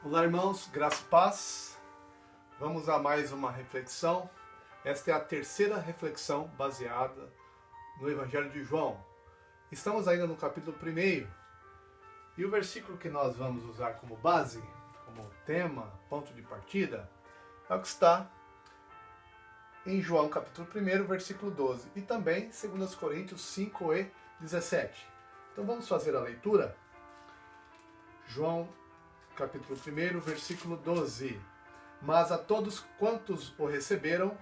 Olá, irmãos, graça e paz. Vamos a mais uma reflexão. Esta é a terceira reflexão baseada no Evangelho de João. Estamos ainda no capítulo 1 e o versículo que nós vamos usar como base, como tema, ponto de partida, é o que está em João capítulo 1, versículo 12 e também 2 Coríntios 5 e 17. Então vamos fazer a leitura. João capítulo 1, versículo 12. Mas a todos quantos o receberam,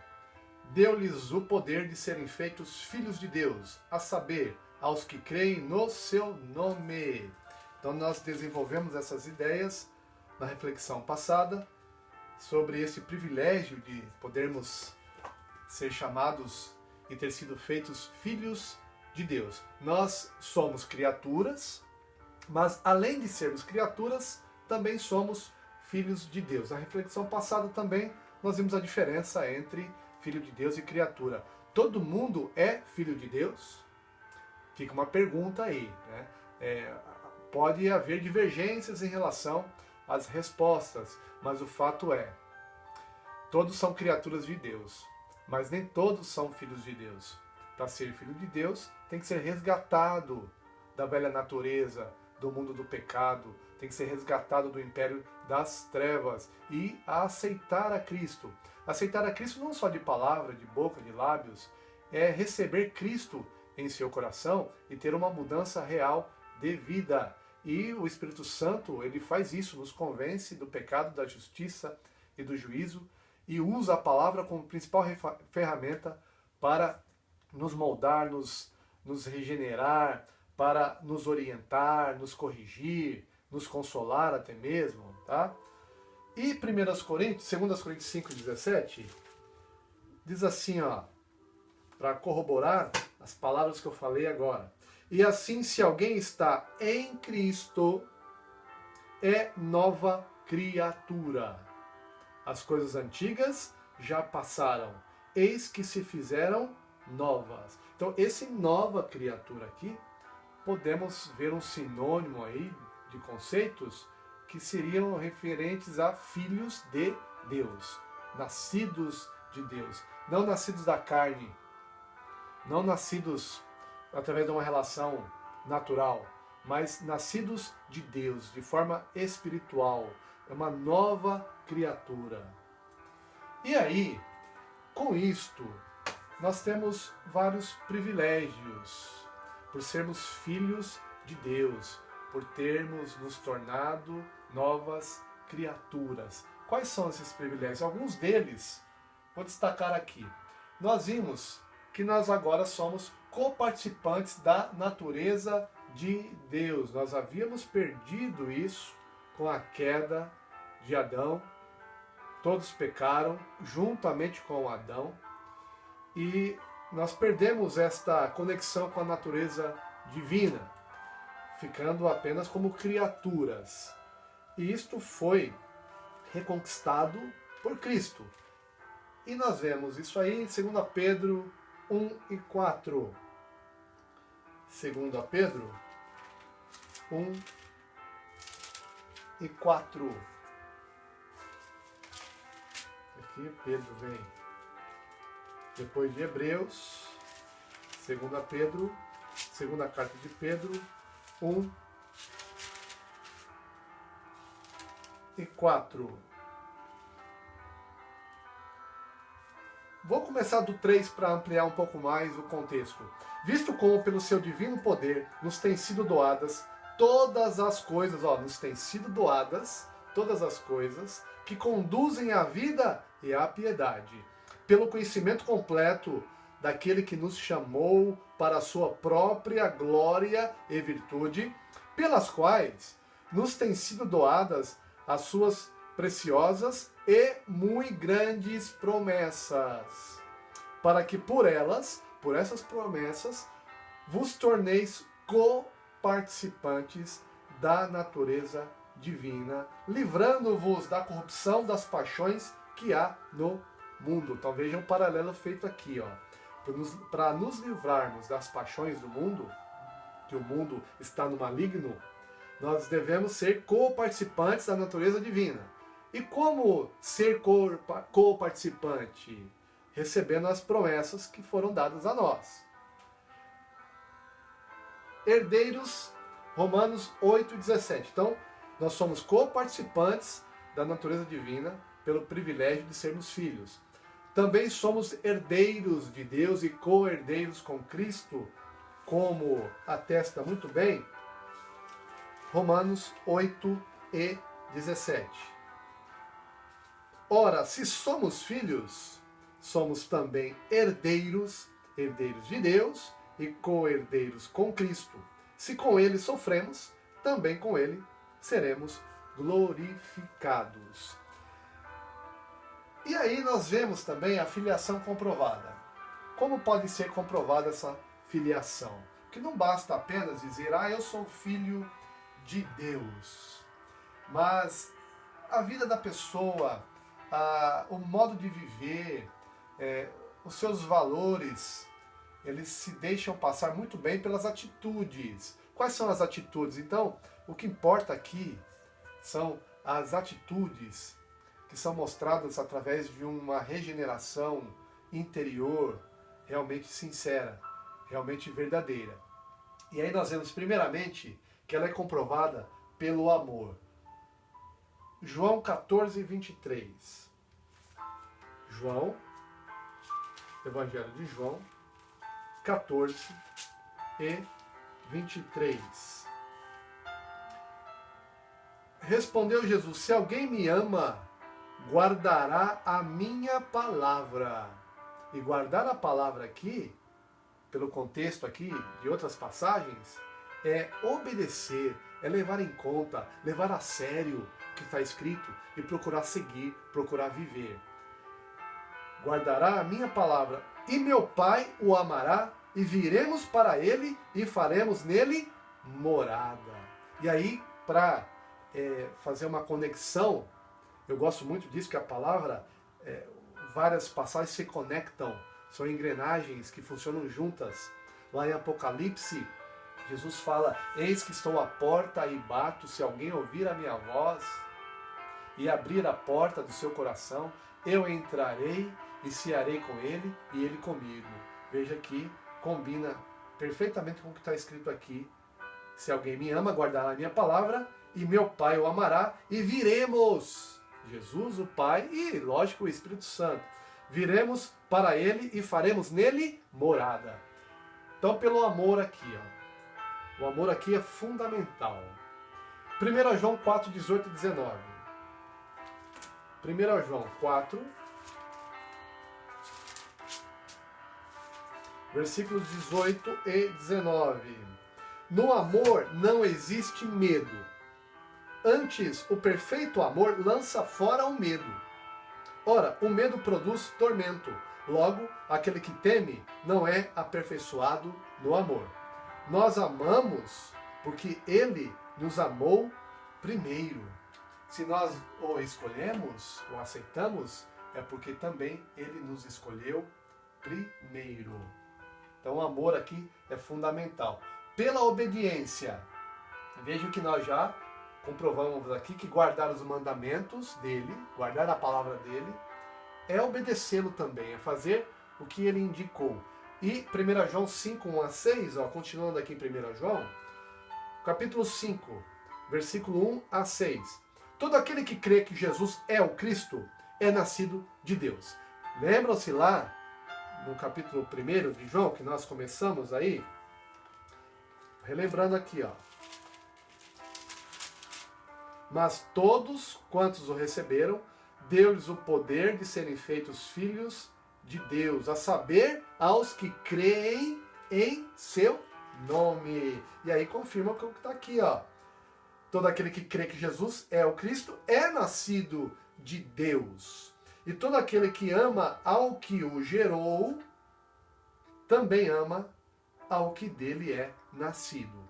deu-lhes o poder de serem feitos filhos de Deus, a saber, aos que creem no seu nome. Então nós desenvolvemos essas ideias na reflexão passada sobre esse privilégio de podermos ser chamados e ter sido feitos filhos de Deus. Nós somos criaturas, mas além de sermos criaturas, também somos filhos de Deus. Na reflexão passada também nós vimos a diferença entre filho de Deus e criatura. Todo mundo é filho de Deus? Fica uma pergunta aí, né? Pode haver divergências em relação às respostas, mas o fato é, todos são criaturas de Deus, mas nem todos são filhos de Deus. Para ser filho de Deus, tem que ser resgatado da velha natureza, do mundo do pecado, tem que ser resgatado do império das trevas e aceitar a Cristo. Aceitar a Cristo não só de palavra, de boca, de lábios, é receber Cristo em seu coração e ter uma mudança real de vida. E o Espírito Santo, ele faz isso, nos convence do pecado, da justiça e do juízo e usa a palavra como principal ferramenta para nos moldar, nos regenerar, para nos orientar, nos corrigir, nos consolar até mesmo, tá? E 2 Coríntios 5:17, diz assim, ó, para corroborar as palavras que eu falei agora. E assim, se alguém está em Cristo, é nova criatura. As coisas antigas já passaram, eis que se fizeram novas. Então, esse nova criatura aqui, podemos ver um sinônimo aí de conceitos que seriam referentes a filhos de Deus, nascidos de Deus, não nascidos da carne, não nascidos através de uma relação natural, mas nascidos de Deus, de forma espiritual, é uma nova criatura. E aí, com isto, nós temos vários privilégios, por sermos filhos de Deus, por termos nos tornado novas criaturas. Quais são esses privilégios? Alguns deles, vou destacar aqui. Nós vimos que nós agora somos coparticipantes da natureza de Deus. Nós havíamos perdido isso com a queda de Adão. Todos pecaram juntamente com Adão e nós perdemos esta conexão com a natureza divina, ficando apenas como criaturas. E isto foi reconquistado por Cristo. E nós vemos isso aí em 2 Pedro 1 e 4. 2 Pedro 1 e 4. Aqui Pedro vem depois de Hebreus, 2 Pedro, segunda carta de Pedro, 1 e 4. Vou começar do 3 para ampliar um pouco mais o contexto. Visto como pelo seu divino poder nos têm sido doadas todas as coisas, nos têm sido doadas todas as coisas que conduzem à vida e à piedade, pelo conhecimento completo daquele que nos chamou para a sua própria glória e virtude, pelas quais nos têm sido doadas as suas preciosas e muito grandes promessas, para que por essas promessas, vos torneis coparticipantes da natureza divina, livrando-vos da corrupção das paixões que há no mundo. Então vejam um paralelo feito aqui, para nos livrarmos das paixões do mundo, que o mundo está no maligno, Nós devemos ser co-participantes da natureza divina. E como ser co-participante? Recebendo as promessas que foram dadas a nós. Herdeiros, Romanos 8:17. Então, nós somos co-participantes da natureza divina pelo privilégio de sermos filhos. Também somos herdeiros de Deus e co-herdeiros com Cristo, como atesta muito bem Romanos 8:17. Ora, se somos filhos, somos também herdeiros, herdeiros de Deus e co-herdeiros com Cristo. Se com ele sofremos, também com ele seremos glorificados. E aí nós vemos também a filiação comprovada. Como pode ser comprovada essa filiação? Que não basta apenas dizer, eu sou filho de Deus. Mas a vida da pessoa, o modo de viver, os seus valores, eles se deixam passar muito bem pelas atitudes. Quais são as atitudes? Então, o que importa aqui são as atitudes que são mostradas através de uma regeneração interior realmente sincera, realmente verdadeira. E aí nós vemos primeiramente que ela é comprovada pelo amor. João 14:23. João, Evangelho de João 14:23. Respondeu Jesus: se alguém me ama, guardará a minha palavra. E guardar a palavra aqui, pelo contexto aqui de outras passagens, é obedecer, é levar em conta, levar a sério o que está escrito e procurar seguir, procurar viver. Guardará a minha palavra, e meu Pai o amará, e viremos para ele e faremos nele morada. E aí, para fazer uma conexão, eu gosto muito disso, que a palavra, várias passagens se conectam, são engrenagens que funcionam juntas. Lá em Apocalipse, Jesus fala: eis que estou à porta e bato, se alguém ouvir a minha voz e abrir a porta do seu coração, eu entrarei e cearei com ele e ele comigo. Veja que combina perfeitamente com o que está escrito aqui. Se alguém me ama, guardará a minha palavra, e meu Pai o amará, e viremos, Jesus, o Pai, e, lógico, o Espírito Santo, viremos para ele e faremos nele morada. Então, pelo amor aqui, o amor aqui é fundamental. 1 João 4:18 e 19. 1 João 4, versículos 18 e 19. No amor não existe medo. Antes, o perfeito amor lança fora o medo. Ora, o medo produz tormento. Logo, aquele que teme não é aperfeiçoado no amor. Nós amamos porque ele nos amou primeiro. Se nós o escolhemos, o aceitamos, é porque também ele nos escolheu primeiro. Então o amor aqui é fundamental. Pela obediência, veja que nós já comprovamos aqui que guardar os mandamentos dele, guardar a palavra dele, é obedecê-lo também, é fazer o que ele indicou. E 1 João 5, 1 a 6, continuando aqui em 1 João, capítulo 5, versículo 1 a 6. Todo aquele que crê que Jesus é o Cristo é nascido de Deus. Lembram-se lá no capítulo 1 de João, que nós começamos aí? Relembrando aqui, Mas todos quantos o receberam, deu-lhes o poder de serem feitos filhos de Deus, a saber, aos que creem em seu nome. E aí confirma o que está aqui, Todo aquele que crê que Jesus é o Cristo é nascido de Deus. E todo aquele que ama ao que o gerou, também ama ao que dele é nascido.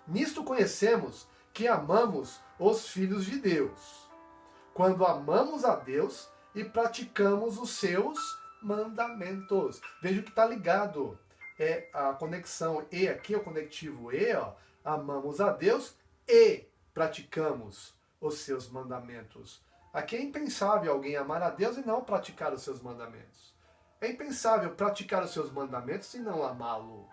Nisto conhecemos que amamos os filhos de Deus, quando amamos a Deus e praticamos os seus mandamentos. Veja que está ligado. É a conexão E aqui, o conectivo E, amamos a Deus e praticamos os seus mandamentos. Aqui é impensável alguém amar a Deus e não praticar os seus mandamentos. É impensável praticar os seus mandamentos e não amá-lo.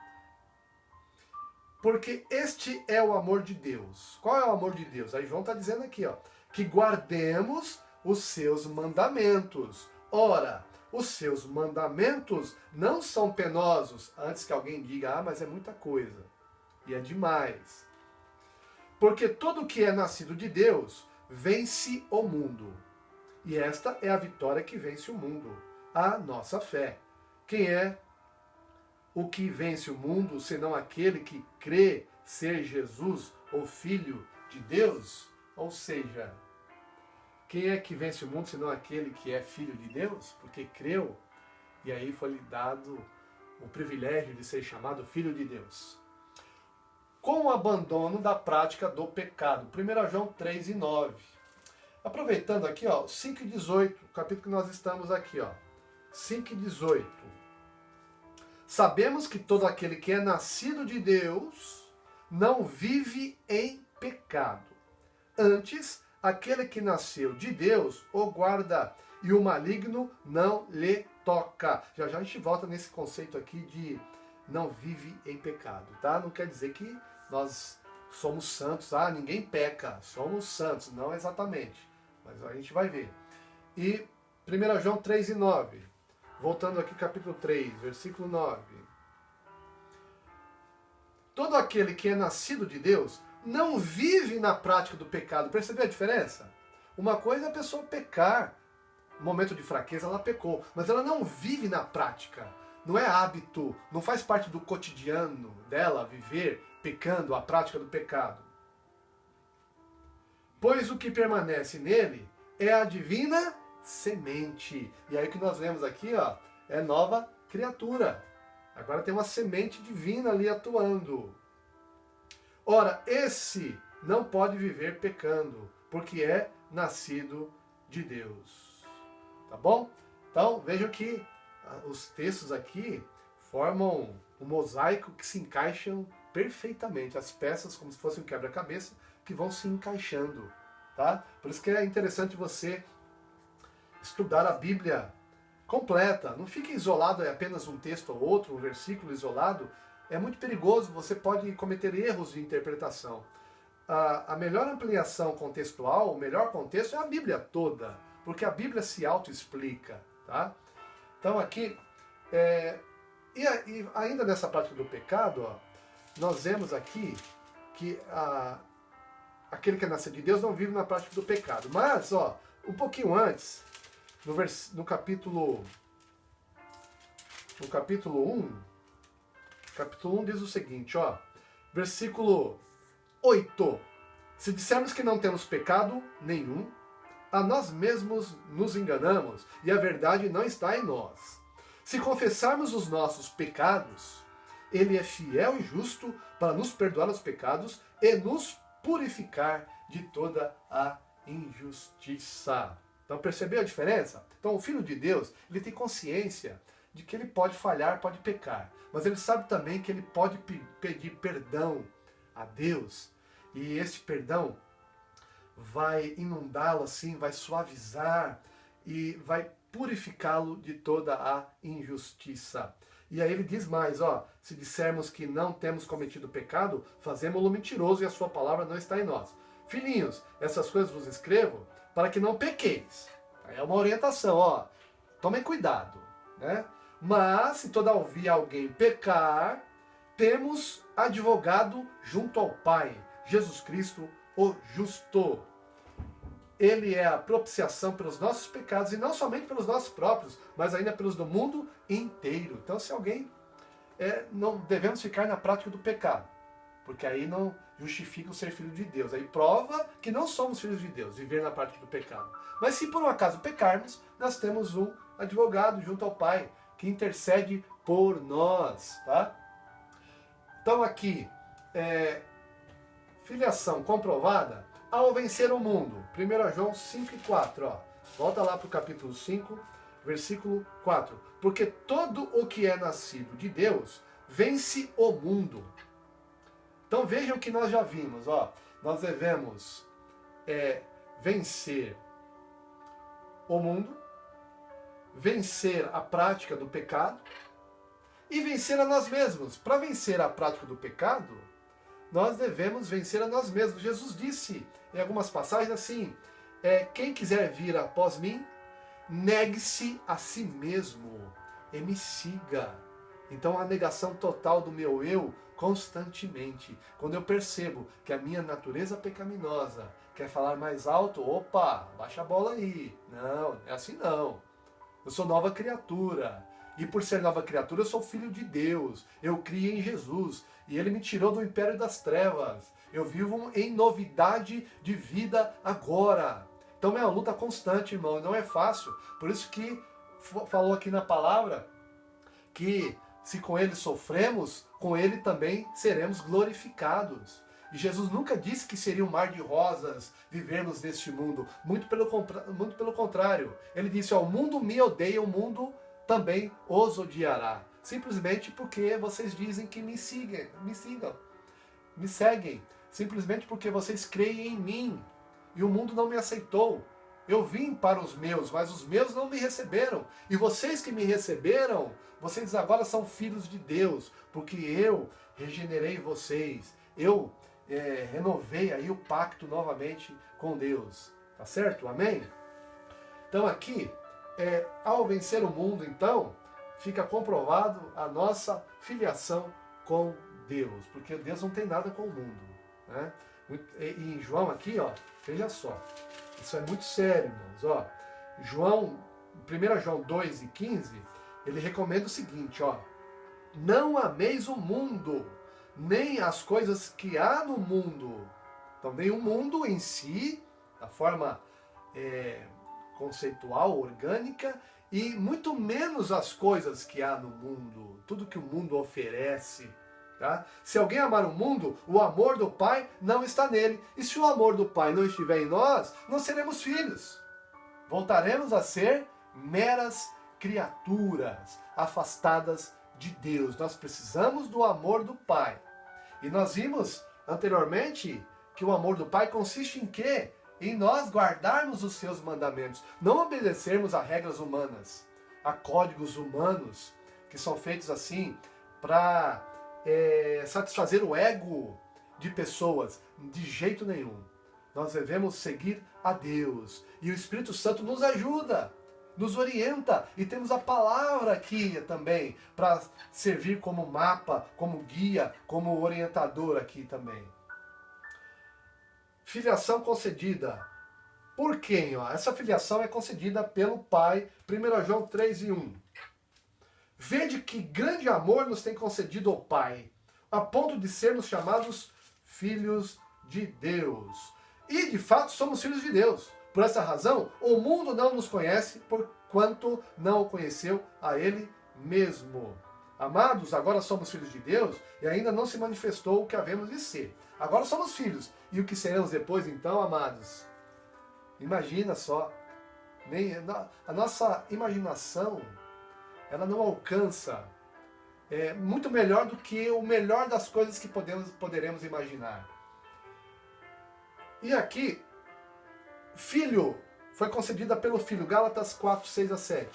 Porque este é o amor de Deus. Qual é o amor de Deus? Aí João está dizendo aqui, ó, que guardemos os seus mandamentos. Ora, os seus mandamentos não são penosos. Antes que alguém diga, mas é muita coisa. E é demais. Porque todo que é nascido de Deus vence o mundo. E esta é a vitória que vence o mundo, a nossa fé. Quem é o que vence o mundo, senão aquele que crê ser Jesus, o Filho de Deus? Ou seja, quem é que vence o mundo, senão aquele que é Filho de Deus? Porque creu, e aí foi-lhe dado o privilégio de ser chamado Filho de Deus. Com o abandono da prática do pecado. 1 João 3 e 9. Aproveitando aqui, ó, 5 e 18, o capítulo que nós estamos aqui, ó. 5 e 18. Sabemos que todo aquele que é nascido de Deus não vive em pecado. Antes, aquele que nasceu de Deus o guarda, e o maligno não lhe toca. Já já a gente volta nesse conceito aqui de não vive em pecado, tá? Não quer dizer que nós somos santos, ninguém peca, somos santos, não exatamente, mas a gente vai ver. E 1 João 3 e 9, voltando aqui capítulo 3, versículo 9. Todo aquele que é nascido de Deus não vive na prática do pecado. Percebeu a diferença? Uma coisa é a pessoa pecar, no momento de fraqueza ela pecou, mas ela não vive na prática. Não é hábito, não faz parte do cotidiano dela viver pecando, a prática do pecado. Pois o que permanece nele é a divina semente. E aí o que nós vemos aqui, ó, é nova criatura. Agora tem uma semente divina ali atuando. Ora, esse não pode viver pecando, porque é nascido de Deus. Tá bom? Então, vejam que os textos aqui formam um mosaico que se encaixam perfeitamente. As peças, como se fosse um quebra-cabeça, que vão se encaixando. Tá? Por isso que é interessante você estudar a Bíblia completa. Não fique isolado em apenas um texto ou outro, um versículo isolado. É muito perigoso, você pode cometer erros de interpretação. A melhor ampliação contextual, o melhor contexto é a Bíblia toda, porque a Bíblia se auto-explica. Tá? Então aqui, e ainda nessa prática do pecado, ó, nós vemos aqui que aquele que é nascido de Deus não vive na prática do pecado. Mas, ó, um pouquinho antes, no capítulo 1, capítulo 1 diz o seguinte, ó, versículo 8. Se dissermos que não temos pecado nenhum, a nós mesmos nos enganamos e a verdade não está em nós. Se confessarmos os nossos pecados, Ele é fiel e justo para nos perdoar os pecados e nos purificar de toda a injustiça. Então percebeu a diferença? Então o Filho de Deus, ele tem consciência de que ele pode falhar, pode pecar, mas ele sabe também que ele pode pedir perdão a Deus, e esse perdão vai inundá-lo assim, vai suavizar e vai purificá-lo de toda a injustiça. E aí ele diz mais, ó, se dissermos que não temos cometido pecado, fazemos-lo mentiroso e a sua palavra não está em nós. Filhinhos, essas coisas vos escrevo para que não pequeis. É uma orientação, ó, tomem cuidado, né? Mas, se todavia alguém pecar, temos advogado junto ao Pai, Jesus Cristo, o justo. Ele é a propiciação pelos nossos pecados, e não somente pelos nossos próprios, mas ainda pelos do mundo inteiro. Então, se alguém... não devemos ficar na prática do pecado, porque aí não justifica o ser filho de Deus. Aí prova que não somos filhos de Deus, viver na prática do pecado. Mas se por um acaso pecarmos, nós temos um advogado junto ao Pai, que intercede por nós. Tá? Então aqui, filiação comprovada ao vencer o mundo. 1 João 5 e 4. Ó. Volta lá para o capítulo 5, versículo 4. Porque todo o que é nascido de Deus vence o mundo. Então vejam que nós já vimos, ó, nós devemos vencer o mundo, vencer a prática do pecado e vencer a nós mesmos. Para vencer a prática do pecado, nós devemos vencer a nós mesmos. Jesus disse em algumas passagens assim, quem quiser vir após mim, negue-se a si mesmo e me siga. Então a negação total do meu eu constantemente. Quando eu percebo que a minha natureza pecaminosa quer falar mais alto, opa, baixa a bola aí. Não, é assim não. Eu sou nova criatura. E por ser nova criatura, eu sou filho de Deus. Eu criei em Jesus. E Ele me tirou do império das trevas. Eu vivo em novidade de vida agora. Então é uma luta constante, irmão. Não é fácil. Por isso que falou aqui na palavra que se com Ele sofremos, com Ele também seremos glorificados. E Jesus nunca disse que seria um mar de rosas vivermos neste mundo. Muito pelo contrário. Ele disse, ó, o mundo me odeia, o mundo também os odiará. Simplesmente porque vocês dizem que me seguem. Simplesmente porque vocês creem em mim. E o mundo não me aceitou. Eu vim para os meus, mas os meus não me receberam. E vocês que me receberam, vocês agora são filhos de Deus, porque eu regenerei vocês. Eu renovei aí o pacto novamente com Deus. Tá certo? Amém? Então aqui, ao vencer o mundo, então, fica comprovado a nossa filiação com Deus. Porque Deus não tem nada com o mundo. Né? E em João aqui, ó, veja só. Isso é muito sério, irmãos. Ó, 1 João 2:15, ele recomenda o seguinte, ó. Não ameis o mundo, nem as coisas que há no mundo. Então, nem o mundo em si, da forma conceitual, orgânica, e muito menos as coisas que há no mundo. Tudo que o mundo oferece. Tá? Se alguém amar o mundo, o amor do Pai não está nele. E se o amor do Pai não estiver em nós, não seremos filhos. Voltaremos a ser meras criaturas, afastadas de Deus. Nós precisamos do amor do Pai. E nós vimos anteriormente que o amor do Pai consiste em quê? Em nós guardarmos os seus mandamentos. Não obedecermos a regras humanas, a códigos humanos, que são feitos assim para satisfazer o ego de pessoas. De jeito nenhum. Nós devemos seguir a Deus. E o Espírito Santo nos ajuda, nos orienta. E temos a palavra aqui também, para servir como mapa, como guia, como orientador aqui também. Filiação concedida. Por quem? Essa filiação é concedida pelo Pai. 1 João 3:1. Vede que grande amor nos tem concedido o Pai, a ponto de sermos chamados filhos de Deus. E, de fato, somos filhos de Deus. Por essa razão, o mundo não nos conhece, porquanto não o conheceu a Ele mesmo. Amados, agora somos filhos de Deus e ainda não se manifestou o que havemos de ser. Agora somos filhos. E o que seremos depois, então, amados? Imagina só. A nossa imaginação, ela não alcança muito melhor do que o melhor das coisas que poderemos imaginar. E aqui, filho, foi concedida pelo Filho. Gálatas 4, 6-7.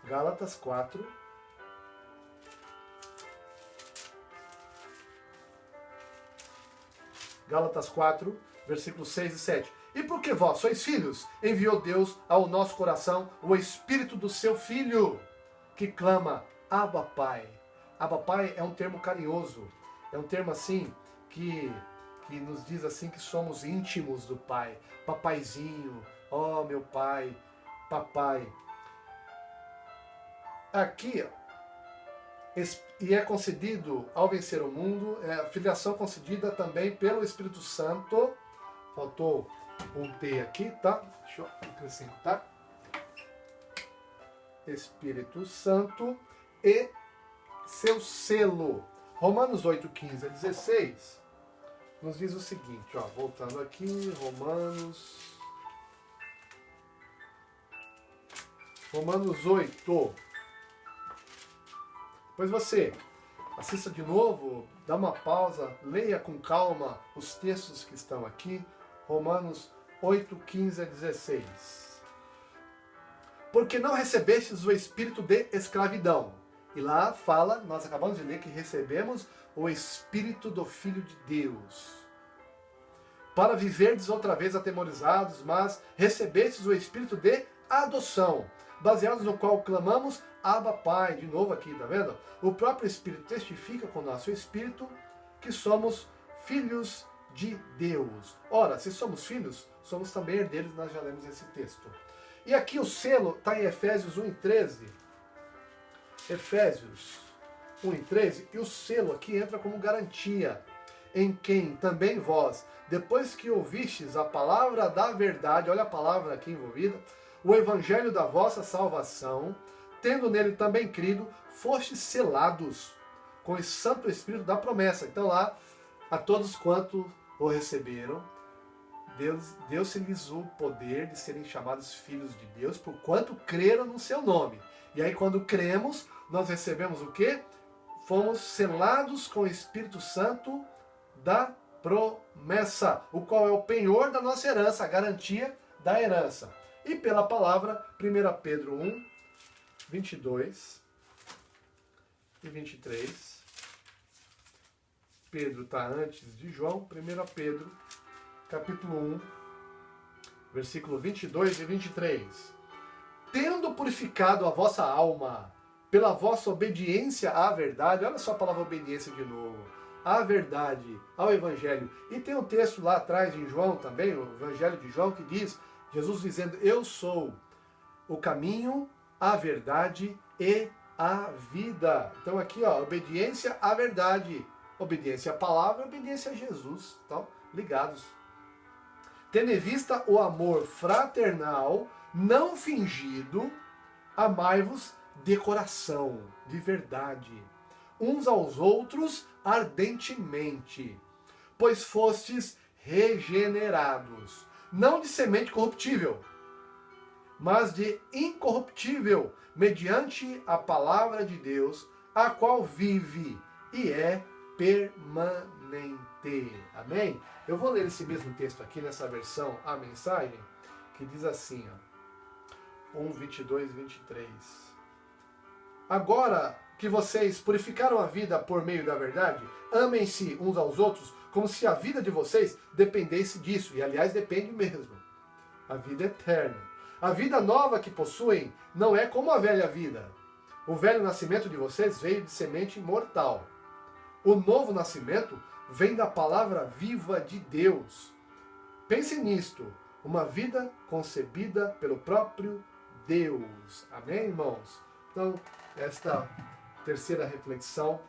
Gálatas 4. Gálatas 4, versículos 6 e 7. E porque vós sois filhos, enviou Deus ao nosso coração o Espírito do seu Filho, que clama, Abba Pai. Abba Pai é um termo carinhoso, é um termo assim que nos diz assim que somos íntimos do Pai. Papaizinho, ó meu Pai, papai. Aqui, e é concedido ao vencer o mundo, a filiação concedida também pelo Espírito Santo. Faltou um T aqui, tá? Deixa eu acrescentar. Espírito Santo e seu selo. Romanos 8, 15-16 nos diz o seguinte, ó, voltando aqui, Romanos 8. Pois você assista de novo, dá uma pausa, leia com calma os textos que estão aqui. Romanos 8, 15 a 16. Porque não recebestes o espírito de escravidão. E lá fala, nós acabamos de ler que recebemos o espírito do Filho de Deus. Para viverdes outra vez atemorizados, mas recebestes o espírito de adoção, baseados no qual clamamos, Abba Pai. De novo aqui, tá vendo? O próprio Espírito testifica com o nosso espírito que somos filhos de Deus. Ora, se somos filhos, somos também herdeiros, nós já lemos esse texto. E aqui o selo está em Efésios 1:13. Efésios 1:13, e o selo aqui entra como garantia, em quem também vós, depois que ouvistes a palavra da verdade, olha a palavra aqui envolvida, o evangelho da vossa salvação, tendo nele também crido, fostes selados com o Santo Espírito da promessa. Então lá, a todos quanto o receberam, deu-se-lhes o poder de serem chamados filhos de Deus, por quanto creram no seu nome. E aí quando cremos, nós recebemos o quê? Fomos selados com o Espírito Santo da promessa, o qual é o penhor da nossa herança, a garantia da herança. E pela palavra, 1 Pedro 1, 22 e 23. Pedro está antes de João. 1 Pedro, capítulo 1, versículo 22 e 23. Tendo purificado a vossa alma pela vossa obediência à verdade, olha só a palavra obediência de novo, à verdade, ao Evangelho. E tem um texto lá atrás em João também, o Evangelho de João, que diz, Jesus dizendo, eu sou o caminho, a verdade e a vida. Então aqui, ó, obediência à verdade, obediência à palavra, obediência a Jesus. Então, ligados. Tendo em vista o amor fraternal, não fingido, amai-vos de coração, de verdade, uns aos outros ardentemente, pois fostes regenerados, não de semente corruptível, mas de incorruptível, mediante a palavra de Deus, a qual vive e é permanente. Amém? Eu vou ler esse mesmo texto aqui, nessa versão, a mensagem, que diz assim, ó, 1, 22 e 23. Agora que vocês purificaram a vida por meio da verdade, amem-se uns aos outros como se a vida de vocês dependesse disso. E aliás, depende mesmo. A vida eterna. A vida nova que possuem não é como a velha vida. O velho nascimento de vocês veio de semente mortal. O novo nascimento vem da palavra viva de Deus. Pense nisto. Uma vida concebida pelo próprio Deus. Amém, irmãos? Então, esta terceira reflexão,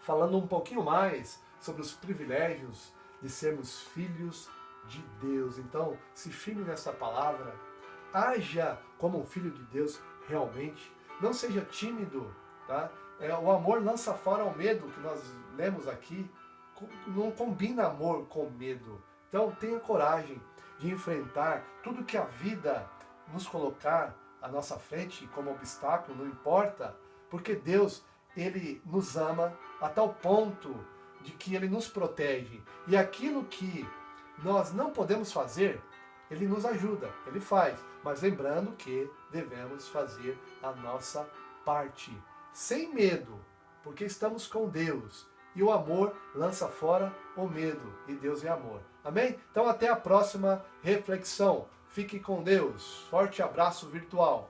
falando um pouquinho mais sobre os privilégios de sermos filhos de Deus. Então, se firme nessa palavra, haja como um filho de Deus realmente, não seja tímido, tá? O amor lança fora o medo, que nós lemos aqui, não combina amor com medo. Então, tenha coragem de enfrentar tudo que a vida nos colocar à nossa frente como obstáculo, não importa, porque Deus, Ele nos ama a tal ponto de que Ele nos protege. E aquilo que nós não podemos fazer, Ele nos ajuda, Ele faz. Mas lembrando que devemos fazer a nossa parte, sem medo, porque estamos com Deus. E o amor lança fora o medo, e Deus é amor. Amém? Então até a próxima reflexão. Fique com Deus. Forte abraço virtual.